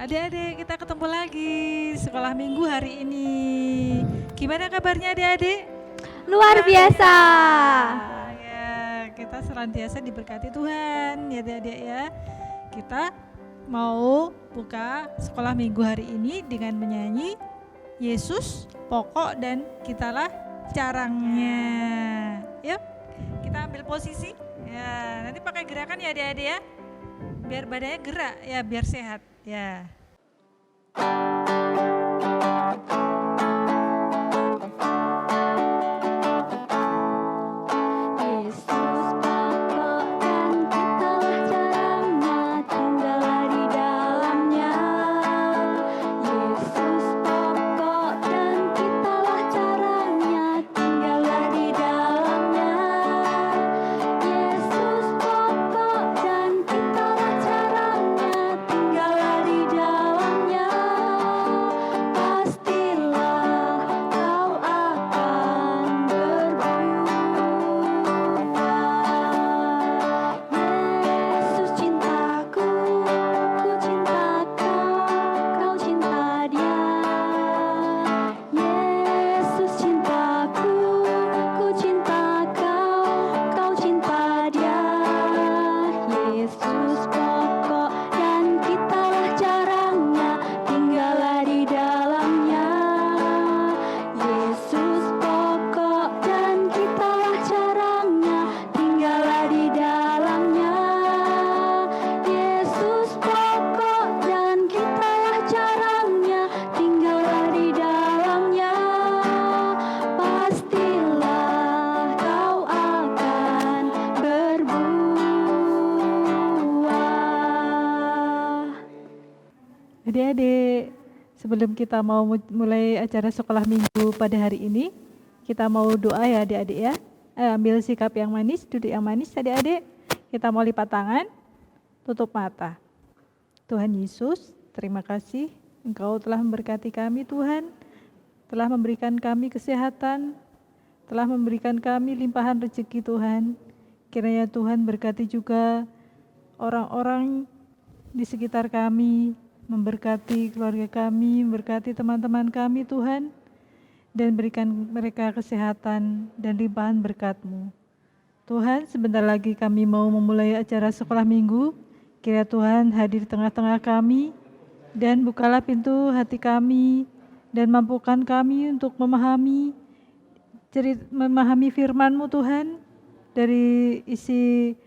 Adik-adik, kita ketemu lagi sekolah minggu hari ini. Gimana kabarnya adik-adik? Luar biasa. Ya, kita senantiasa diberkati Tuhan ya adik-adik ya. Kita mau buka sekolah minggu hari ini dengan menyanyi Yesus pokok dan kitalah carangnya. Yuk, kita ambil posisi. Ya, nanti pakai gerakan ya adik-adik ya. Biar badannya gerak ya, biar sehat ya. Adik-adik, sebelum kita mau mulai acara sekolah minggu pada hari ini, kita mau doa ya adik-adik ya. Ambil sikap yang manis, duduk yang manis adik-adik. Kita mau lipat tangan, tutup mata. Tuhan Yesus, terima kasih Engkau telah memberkati kami Tuhan, telah memberikan kami kesehatan, telah memberikan kami limpahan rezeki Tuhan. Kiranya Tuhan berkati juga orang-orang di sekitar kami, memberkati keluarga kami, memberkati teman-teman kami Tuhan, dan berikan mereka kesehatan dan limpahan berkat-Mu. Tuhan, sebentar lagi kami mau memulai acara sekolah minggu, kiranya Tuhan hadir di tengah-tengah kami, dan bukalah pintu hati kami, dan mampukan kami untuk memahami firman-Mu Tuhan, dari isi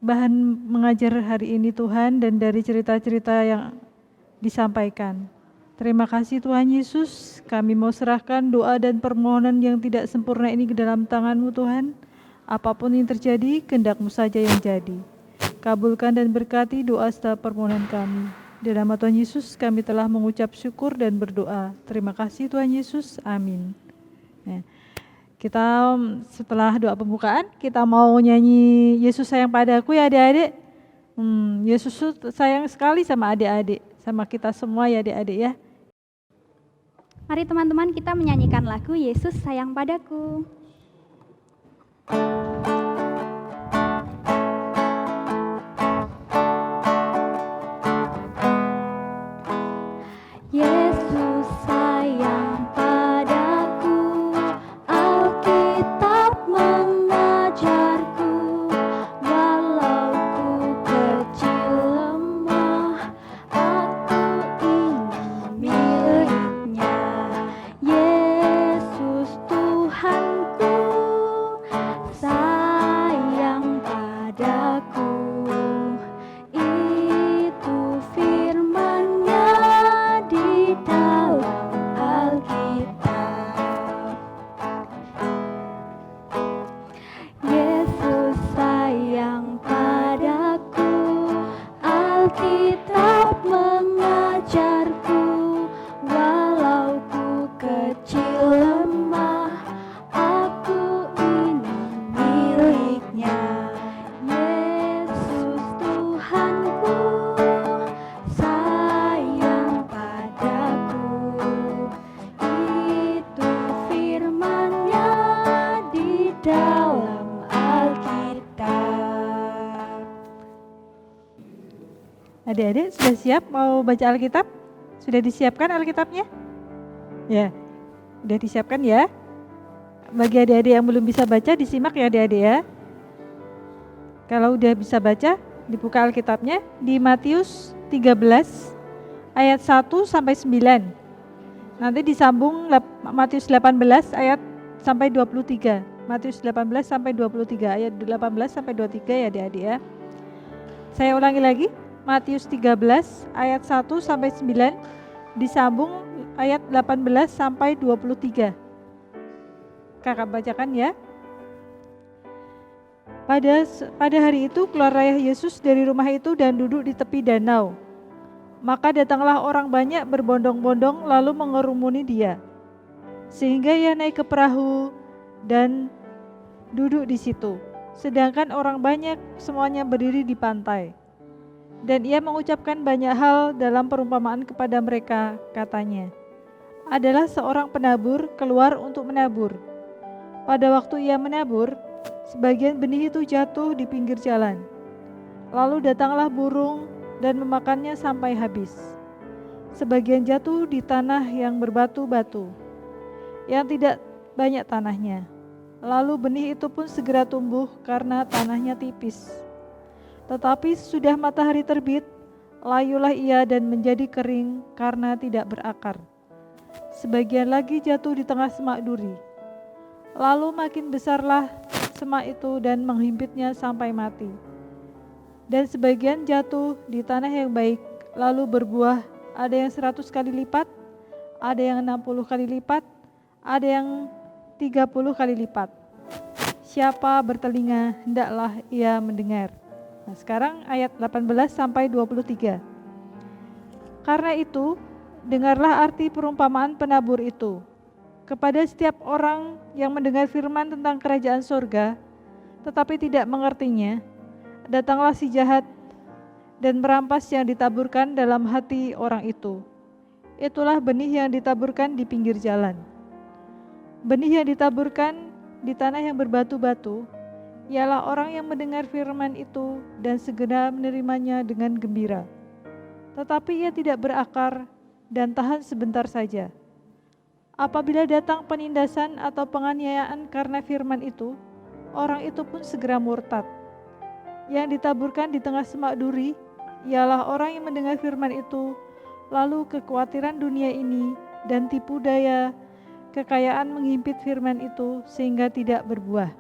bahan mengajar hari ini Tuhan dan dari cerita-cerita yang disampaikan. Terima kasih Tuhan Yesus, kami mau serahkan doa dan permohonan yang tidak sempurna ini ke dalam tangan-Mu Tuhan. Apapun yang terjadi, kehendak-Mu saja yang jadi. Kabulkan dan berkati doa serta permohonan kami. Di nama Tuhan Yesus kami telah mengucap syukur dan berdoa. Terima kasih Tuhan Yesus, amin. Kita setelah doa pembukaan, kita mau nyanyi Yesus sayang padaku ya adik-adik. Yesus sayang sekali sama adik-adik, sama kita semua ya adik-adik ya. Mari teman-teman kita menyanyikan lagu Yesus sayang padaku. Yesus sayang padaku, Alkitab mengajarku, walau ku kecil lemah, aku ingin miliknya. Yesus Tuhanku, Adik-adik sudah siap mau baca Alkitab? Sudah disiapkan Alkitabnya? Ya, sudah disiapkan ya. Bagi adik-adik yang belum bisa baca, disimak ya adik-adik ya. Kalau udah bisa baca, dibuka Alkitabnya di Matius 13 ayat 1 sampai 9. Nanti disambung Matius 18 ayat sampai 23. Matius 18 sampai 23, ayat 18 sampai 23 ya adik-adik ya. Saya ulangi lagi, Matius 13 ayat 1 sampai 9 disambung ayat 18 sampai 23. Kakak bacakan ya. Pada hari itu keluarlah Yesus dari rumah itu dan duduk di tepi danau. Maka datanglah orang banyak berbondong-bondong lalu mengerumuni dia. Sehingga ia naik ke perahu dan duduk di situ. Sedangkan orang banyak semuanya berdiri di pantai. Dan ia mengucapkan banyak hal dalam perumpamaan kepada mereka, katanya. Adalah seorang penabur keluar untuk menabur. Pada waktu ia menabur, sebagian benih itu jatuh di pinggir jalan. Lalu datanglah burung dan memakannya sampai habis. Sebagian jatuh di tanah yang berbatu-batu, yang tidak banyak tanahnya. Lalu benih itu pun segera tumbuh karena tanahnya tipis. Tetapi sudah matahari terbit, layulah ia dan menjadi kering karena tidak berakar. Sebagian lagi jatuh di tengah semak duri. Lalu makin besarlah semak itu dan menghimpitnya sampai mati. Dan sebagian jatuh di tanah yang baik, lalu berbuah, ada yang 100 kali lipat, ada yang 60 kali lipat, ada yang 30 kali lipat. Siapa bertelinga, hendaklah ia mendengar. Nah, sekarang ayat 18 sampai 23. Karena itu, dengarlah arti perumpamaan penabur itu. Kepada setiap orang yang mendengar firman tentang kerajaan surga, tetapi tidak mengertinya, datanglah si jahat dan merampas yang ditaburkan dalam hati orang itu. Itulah benih yang ditaburkan di pinggir jalan. Benih yang ditaburkan di tanah yang berbatu-batu, ialah orang yang mendengar firman itu dan segera menerimanya dengan gembira. Tetapi ia tidak berakar dan tahan sebentar saja. Apabila datang penindasan atau penganiayaan karena firman itu, orang itu pun segera murtad. Yang ditaburkan di tengah semak duri, ialah orang yang mendengar firman itu, lalu kekhawatiran dunia ini dan tipu daya kekayaan menghimpit firman itu sehingga tidak berbuah.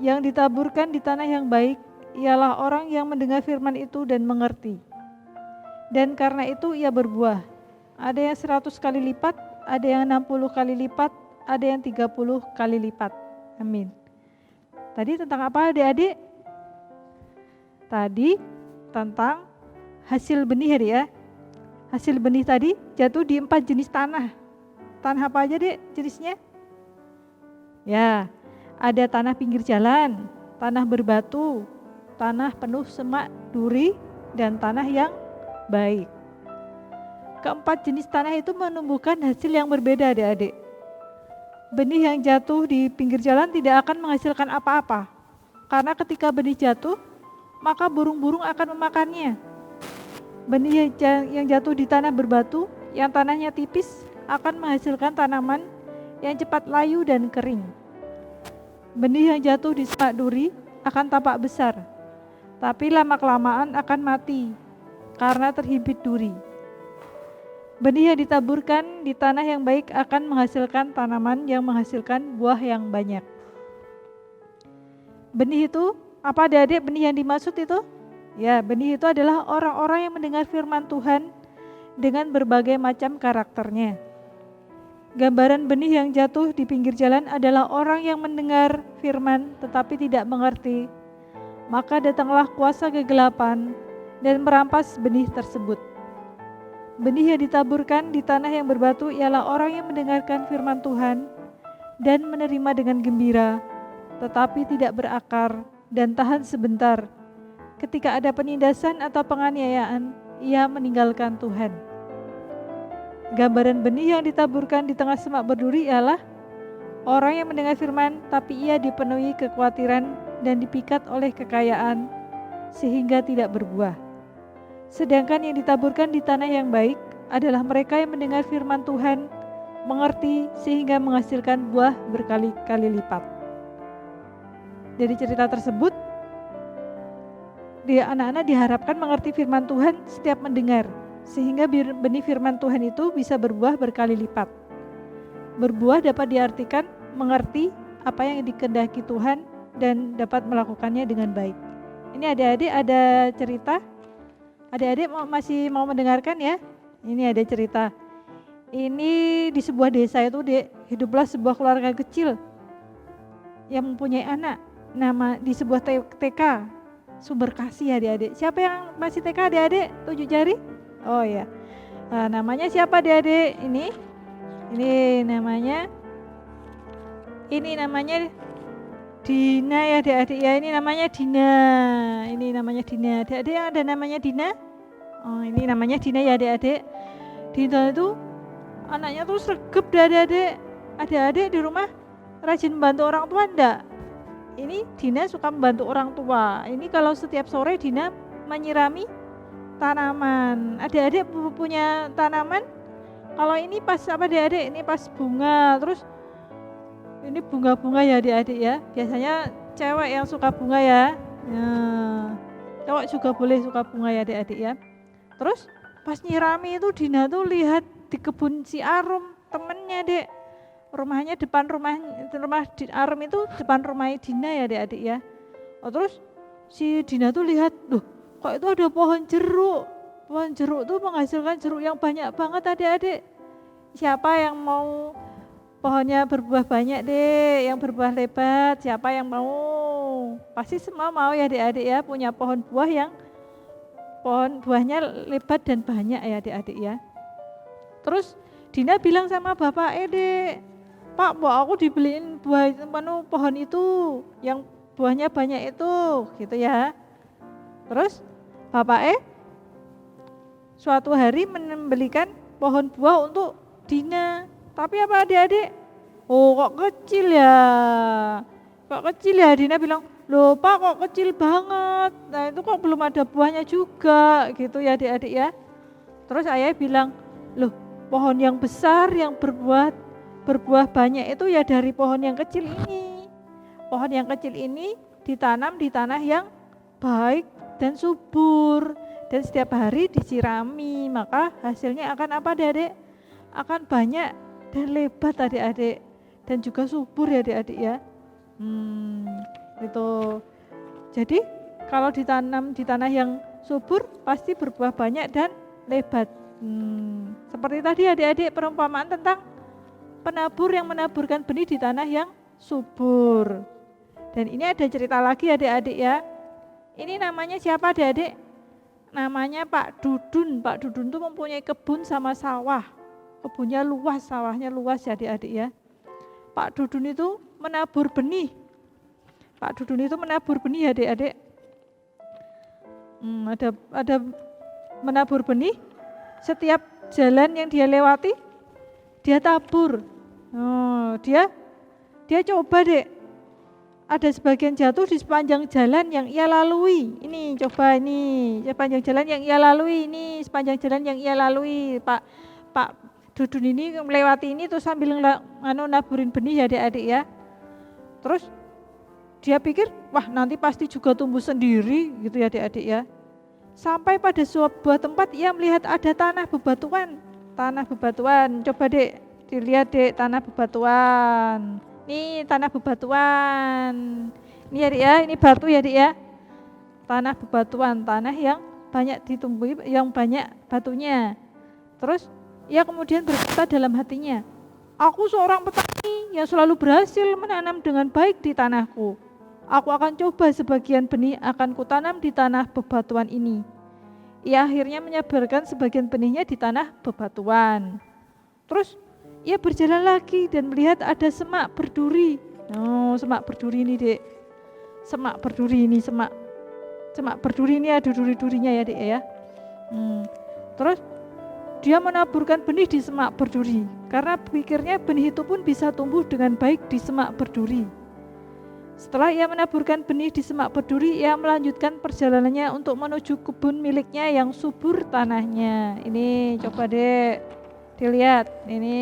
Yang ditaburkan di tanah yang baik ialah orang yang mendengar firman itu dan mengerti. Dan karena itu ia berbuah. Ada yang 100 kali lipat, ada yang 60 kali lipat, ada yang 30 kali lipat. Amin. Tadi tentang apa adik-adik? Tadi tentang hasil benih ya. Hasil benih tadi jatuh di 4 jenis tanah. Tanah apa aja dek jenisnya? Ya, ada tanah pinggir jalan, tanah berbatu, tanah penuh semak duri, dan tanah yang baik. Keempat jenis tanah itu menumbuhkan hasil yang berbeda adik-adik. Benih yang jatuh di pinggir jalan tidak akan menghasilkan apa-apa. Karena ketika benih jatuh, maka burung-burung akan memakannya. Benih yang jatuh di tanah berbatu, yang tanahnya tipis, akan menghasilkan tanaman yang cepat layu dan kering. Benih yang jatuh di semak duri akan tampak besar, tapi lama-kelamaan akan mati karena terhimpit duri. Benih yang ditaburkan di tanah yang baik akan menghasilkan tanaman yang menghasilkan buah yang banyak. Benih itu, apa adik-adik benih yang dimaksud itu? Ya, benih itu adalah orang-orang yang mendengar firman Tuhan dengan berbagai macam karakternya. Gambaran benih yang jatuh di pinggir jalan adalah orang yang mendengar firman tetapi tidak mengerti. Maka datanglah kuasa kegelapan dan merampas benih tersebut. Benih yang ditaburkan di tanah yang berbatu ialah orang yang mendengarkan firman Tuhan dan menerima dengan gembira, tetapi tidak berakar dan tahan sebentar. Ketika ada penindasan atau penganiayaan, ia meninggalkan Tuhan. Gambaran benih yang ditaburkan di tengah semak berduri ialah orang yang mendengar firman, tapi ia dipenuhi kekhawatiran dan dipikat oleh kekayaan, sehingga tidak berbuah. Sedangkan yang ditaburkan di tanah yang baik adalah mereka yang mendengar firman Tuhan, mengerti sehingga menghasilkan buah berkali-kali lipat. Dari cerita tersebut, anak-anak diharapkan mengerti firman Tuhan setiap mendengar, sehingga benih firman Tuhan itu bisa berbuah berkali lipat. Berbuah dapat diartikan mengerti apa yang dikehendaki Tuhan dan dapat melakukannya dengan baik. Ini adik-adik ada cerita. Adik-adik masih mau mendengarkan ya? Ini ada cerita. Ini di sebuah desa itu hiduplah sebuah keluarga kecil yang mempunyai anak. Nama di sebuah TK, Sumber Kasih adik-adik. Siapa yang masih TK adik-adik? 7 jari? Oh ya. Nah, namanya siapa adik-adik? Ini namanya Dina ya adik-adik ya. Ini namanya Dina. Adik-adik yang ada namanya Dina? Oh, ini namanya Dina ya adik-adik. Dina itu anaknya tuh sregep deh adik-adik. Adik-adik di rumah rajin membantu orang tua enggak? Ini Dina suka membantu orang tua. Ini kalau setiap sore Dina menyirami tanaman. Adik-adik punya tanaman? Kalau ini pas apa adik-adik? Ini pas bunga. Terus ini bunga-bunga ya adik-adik ya. Biasanya cewek yang suka bunga ya. Cowok juga boleh suka bunga ya adik-adik ya. Terus pas nyirami itu Dina tuh lihat di kebun si Arum, temennya dek. Rumah di Arum itu depan rumah Dina ya adik-adik ya. Oh, terus si Dina tuh lihat, loh kok itu ada pohon jeruk. Pohon jeruk tuh menghasilkan jeruk yang banyak banget adik-adik. Siapa yang mau pohonnya berbuah banyak deh, yang berbuah lebat, siapa yang mau? Pasti semua mau ya adik-adik ya, punya pohon buahnya lebat dan banyak ya adik-adik ya. Terus Dina bilang sama bapak, dek, Pak, mau aku dibeliin pohon itu, yang buahnya banyak itu, gitu ya. Terus bapak suatu hari membelikan pohon buah untuk Dina. Tapi apa adik-adik? Oh, kok kecil ya? Dina bilang, loh Pak, kok kecil banget? Nah, itu kok belum ada buahnya juga, gitu ya adik-adik ya. Terus ayah bilang, loh pohon yang besar yang berbuah banyak itu ya dari pohon yang kecil ini. Pohon yang kecil ini ditanam di tanah yang baik dan subur, dan setiap hari disirami, maka hasilnya akan apa adik-adik? Akan banyak dan lebat adik-adik, dan juga subur ya adik-adik ya. Itu. Jadi kalau ditanam di tanah yang subur pasti berbuah banyak dan lebat. Seperti tadi adik-adik perumpamaan tentang penabur yang menaburkan benih di tanah yang subur. Dan ini ada cerita lagi adik-adik ya. Ini namanya siapa adik-adik? Namanya Pak Dudun. Pak Dudun itu mempunyai kebun sama sawah. Kebunnya luas, sawahnya luas ya adik-adik ya. Pak Dudun itu menabur benih. Adik-adik. Ada menabur benih. Setiap jalan yang dia lewati, dia tabur. Dia coba dek. Ada sebagian jatuh di sepanjang jalan yang ia lalui. Sepanjang jalan yang ia lalui. Sepanjang jalan yang ia lalui. Pak Dudun ini melewati ini terus sambil naburin benih ya adik-adik ya. Terus dia pikir, wah nanti pasti juga tumbuh sendiri gitu ya adik-adik ya. Sampai pada sebuah tempat ia melihat ada tanah bebatuan. Coba dek, dilihat dek tanah bebatuan. Ini tanah bebatuan. Ini ya adik ya, ini batu ya adik ya. Tanah bebatuan, tanah yang banyak ditumbuhi, yang banyak batunya. Terus ia kemudian berkata dalam hatinya, aku seorang petani yang selalu berhasil menanam dengan baik di tanahku. Aku akan coba sebagian benih akan kutanam di tanah bebatuan ini. Ia akhirnya menyebarkan sebagian benihnya di tanah bebatuan. Terus ia berjalan lagi dan melihat ada semak berduri. Semak berduri ini dek. Semak berduri ini ada duri-durinya ya dek ya. Terus dia menaburkan benih di semak berduri, karena pikirnya benih itu pun bisa tumbuh dengan baik di semak berduri. Setelah ia menaburkan benih di semak berduri, ia melanjutkan perjalanannya untuk menuju kebun miliknya yang subur tanahnya. Ini coba deh dilihat, ini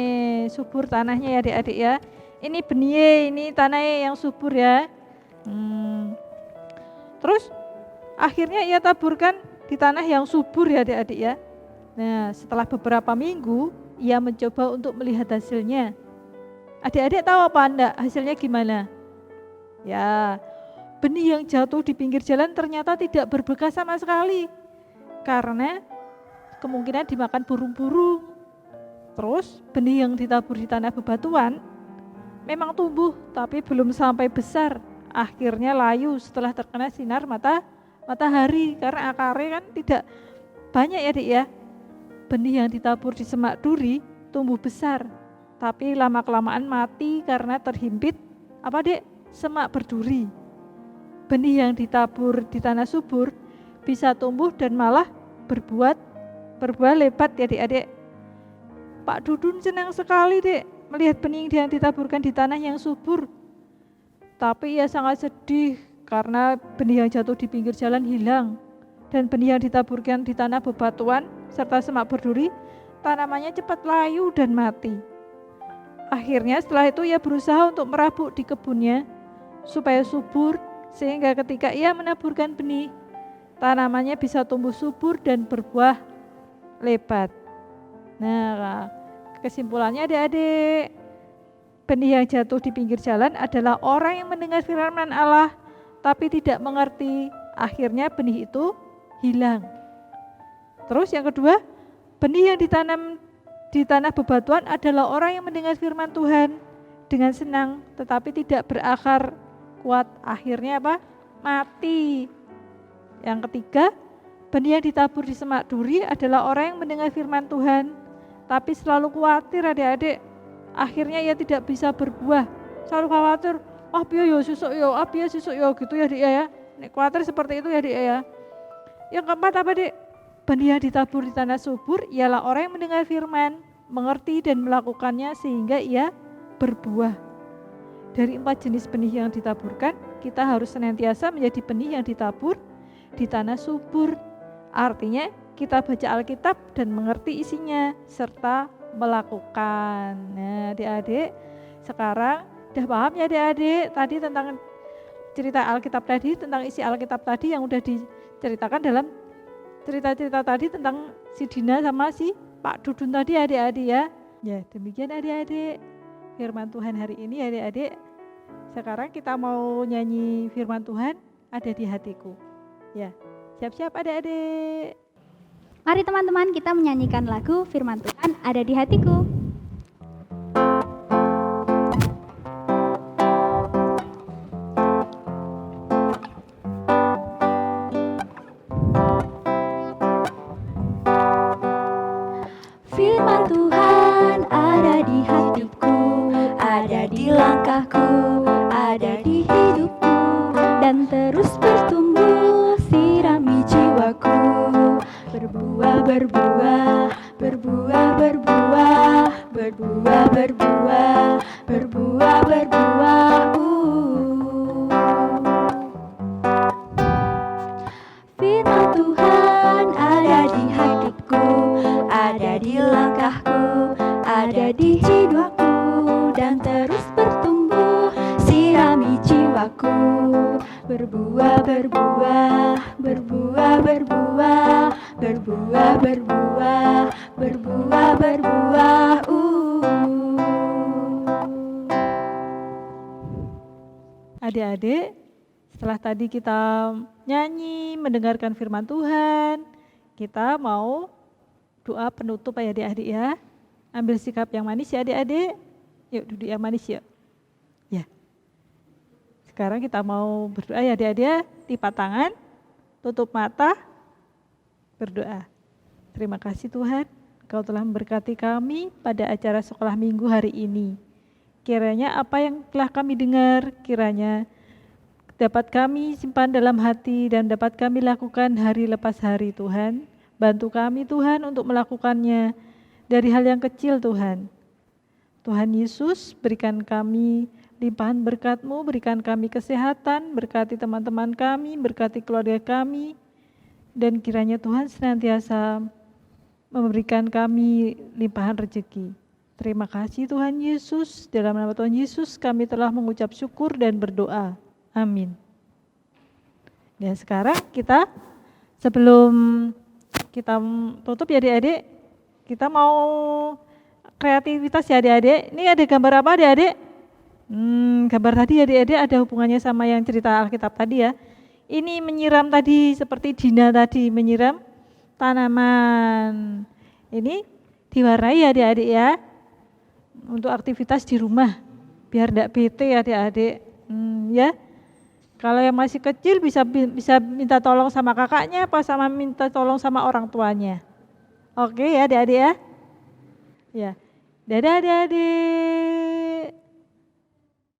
subur tanahnya ya adik-adik ya. Ini benih, ini tanahnya yang subur ya. Terus akhirnya ia taburkan di tanah yang subur ya adik-adik ya. Nah, setelah beberapa minggu, ia mencoba untuk melihat hasilnya. Adik-adik tahu apa enggak hasilnya gimana? Ya, benih yang jatuh di pinggir jalan ternyata tidak berbekas sama sekali. Karena kemungkinan dimakan burung-burung. Terus benih yang ditabur di tanah bebatuan memang tumbuh tapi belum sampai besar. Akhirnya layu setelah terkena sinar matahari karena akarnya kan tidak banyak ya Dik ya. Benih yang ditabur di semak duri tumbuh besar, tapi lama-kelamaan mati karena terhimpit semak berduri. Benih yang ditabur di tanah subur bisa tumbuh dan malah berbuah lebat ya adik-adik. Pak Dudun senang sekali Dek melihat benih yang ditaburkan di tanah yang subur. Tapi ia sangat sedih karena benih yang jatuh di pinggir jalan hilang. Dan benih yang ditaburkan di tanah bebatuan serta semak berduri, tanamannya cepat layu dan mati. Akhirnya setelah itu ia berusaha untuk merabuk di kebunnya supaya subur, sehingga ketika ia menaburkan benih, tanamannya bisa tumbuh subur dan berbuah lebat. Nah, kesimpulannya adik-adik, benih yang jatuh di pinggir jalan adalah orang yang mendengar firman Allah tapi tidak mengerti. Akhirnya benih itu hilang. Terus yang kedua, benih yang ditanam di tanah bebatuan adalah orang yang mendengar firman Tuhan dengan senang tetapi tidak berakar kuat. Akhirnya mati. Yang ketiga, benih yang ditabur di semak duri adalah orang yang mendengar firman Tuhan tapi selalu khawatir adik-adik. Akhirnya ia tidak bisa berbuah. Selalu khawatir, piye susuk yo gitu ya Dik ya. Nek khawatir seperti itu ya Dik ya. Yang keempat Dik? Benih yang ditabur di tanah subur ialah orang yang mendengar firman, mengerti dan melakukannya sehingga ia berbuah. Dari 4 jenis benih yang ditaburkan, kita harus senantiasa menjadi benih yang ditabur di tanah subur. Artinya kita baca Alkitab dan mengerti isinya serta melakukan. Nah, adik-adik, sekarang udah paham ya adik-adik tadi tentang cerita Alkitab tadi, tentang isi Alkitab tadi yang udah diceritakan dalam cerita-cerita tadi tentang si Dina sama si Pak Dudun tadi adik-adik ya. Ya, demikian adik-adik firman Tuhan hari ini adik-adik. Sekarang kita mau nyanyi firman Tuhan ada di hatiku. Ya, siap-siap adik-adik. Mari teman-teman kita menyanyikan lagu firman Tuhan ada di hatiku. Firman Tuhan ada di hatiku, ada di langkahku, ada di hidupku, dan terus bertumbuh sirami jiwaku. Berbuah, berbuah, berbuah, berbuah, berbuah, berbuah, berbuah, berbuah. Firman Tuhan ada di hatiku, ada di langkahku, ada di jiwaku, dan terus bertumbuh sirami jiwaku. Berbuah, berbuah, berbuah, berbuah, berbuah, berbuah, berbuah, berbuah. Adik-adik, setelah tadi kita nyanyi, mendengarkan firman Tuhan, kita mau doa penutup ya adik-adik ya. Ambil sikap yang manis ya adik-adik. Yuk duduk yang manis yuk. Ya. Sekarang kita mau berdoa ya adik-adik ya. Lipat tangan, tutup mata, berdoa. Terima kasih Tuhan, Kau telah memberkati kami pada acara sekolah minggu hari ini. Kiranya apa yang telah kami dengar, kiranya dapat kami simpan dalam hati dan dapat kami lakukan hari lepas hari Tuhan. Bantu kami Tuhan untuk melakukannya dari hal yang kecil Tuhan. Tuhan Yesus berikan kami limpahan berkat-Mu, berikan kami kesehatan, berkati teman-teman kami, berkati keluarga kami, dan kiranya Tuhan senantiasa memberikan kami limpahan rezeki. Terima kasih Tuhan Yesus, dalam nama Tuhan Yesus kami telah mengucap syukur dan berdoa. Amin. Dan sekarang kita, sebelum kita tutup ya adik-adik, kita mau kreativitas ya adik-adik. Ini ada gambar apa adik-adik? Gambar tadi adik-adik ada hubungannya sama yang cerita Alkitab tadi ya. Ini menyiram tadi seperti Dina tadi menyiram tanaman. Ini diwarnai ya adik-adik ya. Untuk aktivitas di rumah biar tidak bete ya adik-adik. Ya. Kalau yang masih kecil bisa minta tolong sama kakaknya apa sama minta tolong sama orang tuanya. Oke ya adik-adik ya. Ya. Dadah adik-adik.